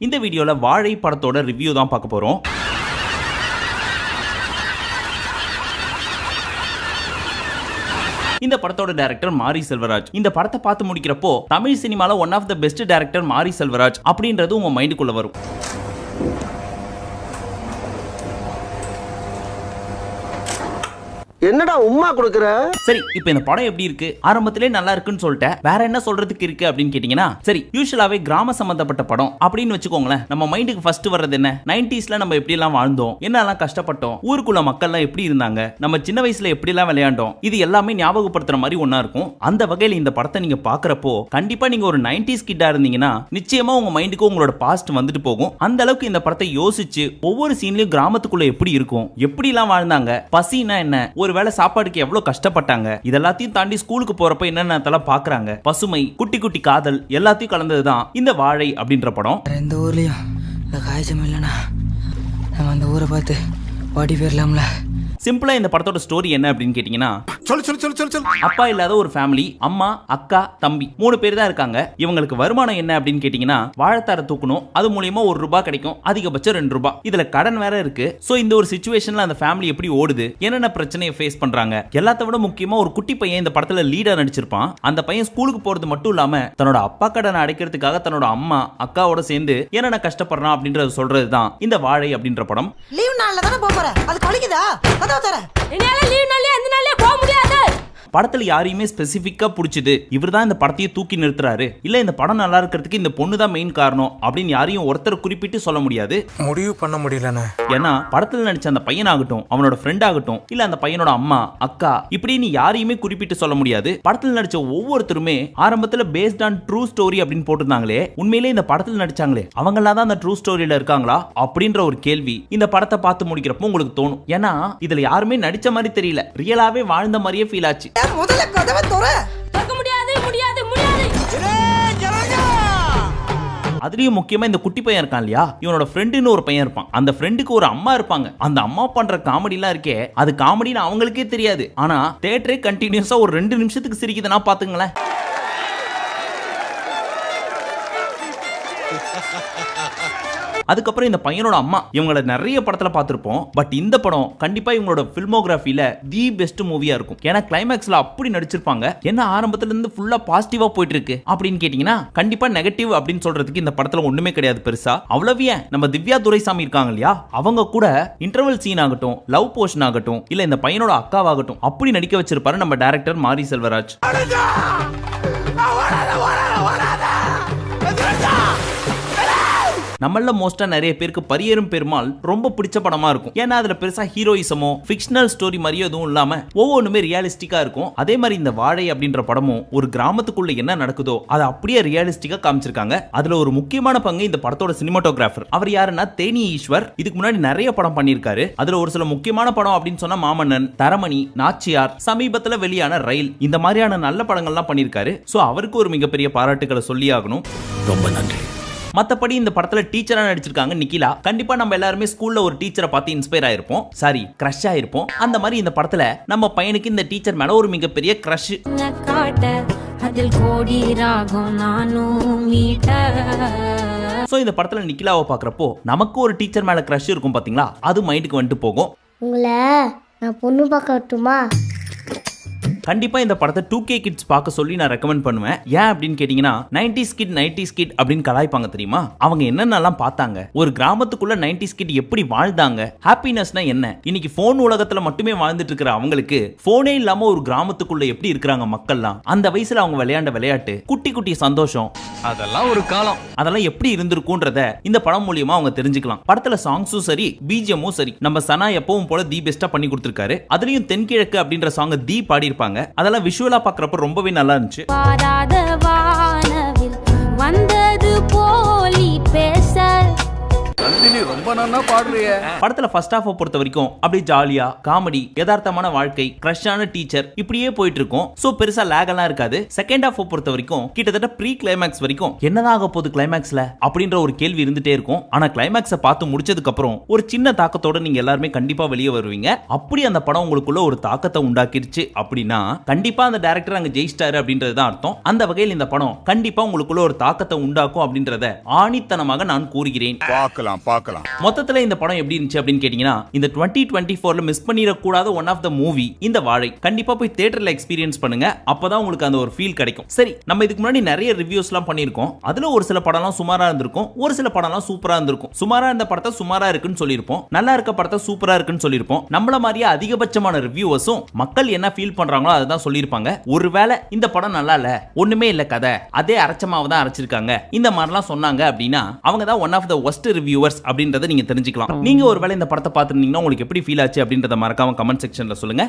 இந்த வீடியோல வாழை படத்தோட ரிவ்யூ தான் பார்க்க போறோம். இந்த படத்தோட டைரக்டர் மாரி செல்வராஜ். இந்த படத்தை பார்த்து முடிக்கிறப்போ தமிழ் சினிமால one of the best director Mari Selvaraj அப்படின்றது உங்க மைண்டுக்குள்ள வரும். என்னடா உம்மா கொடுக்குற? சரி, இப்போ இந்த படம் எப்படி இருக்கு? ஆரம்பத்திலே நல்லா இருக்குன்னு சொல்லிட்டேன், வேற என்ன சொல்றதுக்கு இருக்கு அப்படின்னு கேட்டீங்கன்னா, சரி யூசுவலாவே கிராம சம்பந்தப்பட்ட படம் அப்படின்னு வச்சுக்கோங்களேன். நம்ம மைண்டுக்கு ஃபர்ஸ்ட் வர்றது என்ன? 90ஸ்ல நம்ம எப்படி எல்லாம் வாழ்ந்தோம், என்னெல்லாம் கஷ்டப்பட்டோம், ஊருக்குள்ள மக்கள்லாம் எப்படி இருந்தாங்க, நம்ம சின்ன வயசுல எப்படி எல்லாம் விளையாண்டோம், இது எல்லாமே ஞாபகப்படுத்துற மாதிரி ஒன்னா இருக்கும். அந்த வகையில் இந்த படத்தை நீங்க பாக்குறப்போ கண்டிப்பா நீங்க ஒரு 90s கிட்டா இருந்தீங்கன்னா நிச்சயமா உங்க மைண்டுக்கு உங்களோட பாஸ்ட் வந்துட்டு போகும். அந்த அளவுக்கு இந்த படத்தை யோசிச்சு ஒவ்வொரு சீன்லயும் கிராமத்துக்குள்ள எப்படி இருக்கும், எப்படி எல்லாம் வாழ்ந்தாங்க, பசினா என்ன, ஒருவேளை சாப்பாடுக்கு எவ்வளவு கஷ்டப்பட்டாங்க, இதெல்லாத்தையும் தாண்டி ஸ்கூலுக்கு போறப்ப என்னென்ன பாக்குறாங்க, பசுமை, குட்டி குட்டி காதல் எல்லாத்தையும் கலந்ததுதான் இந்த வாழை அப்படின்ற படம். இந்த ஊர்லயும் காய்ச்சம் இல்லைன்னா நம்ம அந்த ஊரை பார்த்து ஓடி போயிடலாம்ல. சிம்பிளா இந்த படத்தோட ஸ்டோரி என்ன அப்படின்னு கேட்டீங்கன்னா, அப்பா இல்லாத ஒரு ஃபேமிலி, அம்மா, அக்கா, தம்பி 3 பேர் தான் இருக்காங்க. இவங்களுக்கு வருமானம் என்ன அப்படின்னு கேட்டீங்கன்னா, வாழைத்தார தூக்கணும், அது மூலியமா ₹1 கிடைக்கும், அதிகபட்சம் ₹2. இதுல கடன் வேற இருக்கு. சோ இந்த ஒரு சிச்சுவேஷன்ல அந்த ஃபேமிலி எப்படி ஓடுது, என்னென்ன பிரச்சனையை ஃபேஸ் பண்றாங்க, எல்லாத்த விட முக்கியமா ஒரு குட்டி பையன் இந்த படத்துல லீடா நடிச்சிருப்பான். அந்த பையன் ஸ்கூலுக்கு போறது மட்டும் இல்லாம தன்னோட அப்பா கடனை அடைக்கிறதுக்காக தன்னோட அம்மா, அக்காவோட சேர்ந்து என்னென்ன கஷ்டப்படுறான் அப்படின்றத சொல்றதுதான் இந்த வாழை அப்படின்ற படம். லீவ் நாள்ல தான போற, அது கழிக்குதா? படத்துல யாரையுமே ஸ்பெசிபிக்கா பிடிச்சது இவர்தான் இந்த படத்தையே தூக்கி நிறுத்துறாரு, இல்ல இந்த படம் நல்லா இருக்கிறதுக்கு இந்த பொண்ணு தான் மெயின் காரணம் அப்படின்னு யாரையும் ஒருத்தர் குறிப்பிட்டு சொல்ல முடியாது, முடிவு பண்ண முடியலண்ணே. ஏன்னா படத்துல நடிச்ச அந்த பையன் ஆகட்டும், அவனோட ஃப்ரெண்ட் ஆகட்டும், இல்ல அந்த பையனோட அம்மா, அக்கா, இப்படின்னு யாரையுமே குறிப்பிட்டு சொல்ல முடியாது. படத்துல நடிச்ச ஒவ்வொருத்தருமே ஆரம்பத்துல பேஸ்ட் ஆன் ட்ரூ ஸ்டோரி அப்படின்னு போட்டிருந்தாங்களே, உண்மையிலே இந்த படத்துல நடிச்சாங்களே அவங்களாம் தான் அந்த ட்ரூ ஸ்டோரியில இருக்காங்களா அப்படின்ற ஒரு கேள்வி இந்த படத்தை பார்த்து முடிக்கிறப்போ உங்களுக்கு தோணும். ஏன்னா இதுல யாருமே நடிச்ச மாதிரி தெரியல, ரியலாவே வாழ்ந்த மாதிரியே ஃபீல் ஆச்சு. முதல்ல கதவை தோற. அதுலயும் முக்கியமா இந்த குட்டி பையன் இருக்கான் இல்லையா, இவனோட ஃப்ரெண்டுன்னு ஒரு பையன் இருப்பான். அந்த ஃப்ரெண்டுக்கு ஒரு அம்மா இருப்பாங்க. அந்த அம்மா பண்ற காமெடி எல்லாம் இருக்கே, அது காமெடின்னு அவங்களுக்கே தெரியாது. ஆனா தியேட்டரே கண்டினியூஸா ஒரு 2 நிமிஷத்துக்கு சிரிக்குதுன்னா பாத்துங்களேன். அதுக்கப்புறம் இந்த பையனோட அம்மா, இவங்கள நிறைய படத்துல பார்த்திருப்போம். பட் இந்த படம் கண்டிப்பா இவங்களோட ஃபில்மோகிராஃபில தி பெஸ்ட் மூவியா இருக்கும். ஏன்னா கிளைமேக்ஸ்ல அப்படி நடிச்சிருப்பாங்க. என்ன ஆரம்பத்துல இருந்து ஃபுல்லா பாசிட்டிவா போயிட்டு இருக்கு அப்படின்னு கேட்டீங்கன்னா, கண்டிப்பா நெகட்டிவ் அப்படின்னு சொல்றதுக்கு இந்த படத்துல ஒண்ணுமே கிடையாது பெருசா. அவ்வளவு ஏன் நம்ம திவ்யா துரைசாமி இருக்காங்க இல்லையா, அவங்க கூட இன்டர்வல் சீன் ஆகட்டும், லவ் போர்ஷன் ஆகட்டும், இல்ல இந்த பையனோட அக்காவாகட்டும் அப்படி நடிக்க வச்சிருப்பாரு நம்ம டைரக்டர் மாரி செல்வராஜ். நம்மள மோஸ்டா நிறைய பேருக்கு பரியேறும் பெருமாள் ரொம்ப பிடிச்ச படமா இருக்கும். ஏன்னா அதுல பெருசா ஹீரோயிசமோ ஃபிக்ஷனல் ஸ்டோரி மாதிரியோ எதுவும் இல்லாம ஒவ்வொன்றுமே ரியலிஸ்டிக்கா இருக்கும். அதே மாதிரி இந்த வாழை அப்படின்ற படமும் ஒரு கிராமத்துக்குள்ள என்ன நடக்குதோ அதை அப்படியே ரியலிஸ்டிக்கா காமிச்சிருக்காங்க. அதுல ஒரு முக்கியமான பங்கு இந்த படத்தோட சினிமாட்டோகிராஃபர். அவர் யாருன்னா தேனி ஈஸ்வர். இதுக்கு முன்னாடி நிறைய படம் பண்ணியிருக்காரு. அதுல ஒரு சில முக்கியமான படம் அப்படின்னு சொன்னா மாமன்னன், தரமணி, நாச்சியார், சமீபத்துல வெளியான ரயில், இந்த மாதிரியான நல்ல படங்கள்லாம் பண்ணியிருக்காரு. சோ அவருக்கு ஒரு மிகப்பெரிய பாராட்டுகளை சொல்லி ஆகணும். ரொம்ப நன்றி. மத்தபடி இந்த படத்துல டீச்சரா நடிச்சிருக்காங்க நிக்கிலா. கண்டிப்பா நம்ம எல்லாருமே ஸ்கூல்ல ஒரு டீச்சரை பார்த்து இன்ஸ்பயர் ஆயிருப்போம், சாரி கிரஷ் ஆயிருப்போம். அந்த மாதிரி இந்த படத்துல நம்ம பையனுக்கு இந்த டீச்சர் மேல ஒரு மிகப்பெரிய கிரஷ். சோ இந்த படத்துல நிக்கிலாவை பாக்குறப்போ நமக்கு ஒரு டீச்சர் மேல கிரஷ் இருக்கும் பாத்தீங்களா, அது மைண்டுக்கு வந்துட்டு போகும். உங்களை நான் பொண்ணு பார்க்க வரட்டுமா? கண்டிப்பா இந்த படத்தை 2K கிட்ஸ் பார்க்க சொல்லி நான் ரெக்கமெண்ட் பண்ணுவேன். ஏன் அப்படின்னு கேட்டீங்கன்னா, 90s கிட் அப்படின்னு கலாய்ப்பாங்க தெரியுமா, அவங்க என்னென்னலாம் பார்த்தாங்க, ஒரு கிராமத்துக்குள்ள 90s கிட் எப்படி வாழ்ந்தாங்க, ஹாப்பினஸ்னா என்ன, இன்னைக்கு போன் உலகத்துல மட்டுமே வாழ்ந்துட்டு இருக்கிற அவங்களுக்கு போனே இல்லாம ஒரு கிராமத்துக்குள்ள எப்படி இருக்கிறாங்க மக்கள்லாம், அந்த வயசுல அவங்க விளையாண்ட விளையாட்டு, குட்டி குட்டி சந்தோஷம், அதெல்லாம் ஒரு காலம், அதெல்லாம் எப்படி இருந்திருக்கும்ன்றத இந்த படம் மூலியமா அவங்க தெரிஞ்சுக்கலாம். படத்துல சாங்ஸும் சரி, பிஜிஎம்மும் சரி, நம்ம சனா எப்பவும் போல தி பெஸ்டா பண்ணி கொடுத்திருக்காரு. அதுலயும் தென்கிழக்கு அப்படின்ற சாங் தி பாடி இருப்பாங்க. அதெல்லாம் விஷுவலா பார்க்கறப்ப ரொம்பவே நல்லா இருந்துச்சு. நந்தினி ரொம்ப நன்னா பாடுறிய. படத்துல ஃபர்ஸ்ட் ஹாஃப் பொறுத்த வரைக்கும் அப்படியே ஜாலியா காமெடி, யதார்த்தமான வாழ்க்கை, கிரஷான டீச்சர் இப்படியே போயிட்டு இருக்கும். சோ பெருசா லேக் எல்லாம் இருக்காது. செகண்ட் ஹாஃப் பொறுத்த வரைக்கும் கிட்டத்தட்ட ப்ரீ கிளைமேக்ஸ் வரைக்கும் என்னதான் ஆக போகுது கிளைமேக்ஸ்ல அப்படின்ற ஒரு கேள்வி இருந்துட்டே இருக்கும். ஆனா கிளைமேக்ஸை பார்த்து முடிச்சதுக்கு அப்புறம் ஒரு சின்ன தாக்கத்தோட நீங்க எல்லாருமே கண்டிப்பா வெளியே வருவீங்க. அப்படி அந்த படம் உங்களுக்குள்ள ஒரு தாக்கத்தை உண்டாக்கிருச்சு அப்படின்னா கண்டிப்பா அந்த டைரக்டர் அங்க ஜெயிச்சிட்டாரு அப்படின்றதுதான் அர்த்தம். அந்த வகையில் இந்த படம் கண்டிப்பா உங்களுக்குள்ள ஒரு தாக்கத்தை உண்டாக்கும் அப்படின்றத ஆணித்தனமாக நான் கூறுகிறேன். பார்க்கலாம். மொத்தத்துல இந்த படம் எப்படி இருந்துச்சு அப்படின்னு கேட்டீங்கன்னா, இந்த 2024ல மிஸ் பண்ணிடக்கூடாத ஒன் ஆஃப் த மூவி இந்த வாழை. கண்டிப்பா போய் தியேட்டர்ல எக்ஸ்பீரியன்ஸ் பண்ணுங்க. அப்பதான் உங்களுக்கு அந்த ஒரு ஃபீல் கிடைக்கும். சரி, நம்ம இதுக்கு முன்னாடி நிறைய ரிவ்யூஸ்லாம் பண்ணியிருக்கோம். அதுல ஒரு சில படம்லாம் சுமாரா இருந்திருக்கும், ஒரு சில படம்லாம் சூப்பரா இருந்திருக்கும். சுமாரா இருந்த படத்தை சுமாரா இருக்குன்னு சொல்லியிருப்போம், நல்லா இருக்க படத்தை சூப்பரா இருக்குன்னு சொல்லியிருப்போம். நம்மள மாதிரியே அதிகபட்சமான ரிவ்யூவர்ஸும் மக்கள் என்ன ஃபீல் பண்றாங்களோ அதுதான் சொல்லியிருப்பாங்க. ஒருவேளை இந்த படம் நல்லா இல்ல, ஒண்ணுமே இல்ல கதை, அதே அரைச்சமாவை தான் அரைச்சிருக்காங்க, இந்த மாதிரிலாம் சொன்னாங்க அப்படின்னா அவங்க தான் one of the worst reviewers அப்படின்றத நீங்க தெரிஞ்சுக்கலாம். நீங்க ஒருவேளை இந்த படத்தை பார்த்துருந்தீங்கன்னா உங்களுக்கு எப்படி ஃபீல் ஆச்சு அப்படின்றத மறக்காம கமெண்ட் செக்ஷன்ல சொல்லுங்க.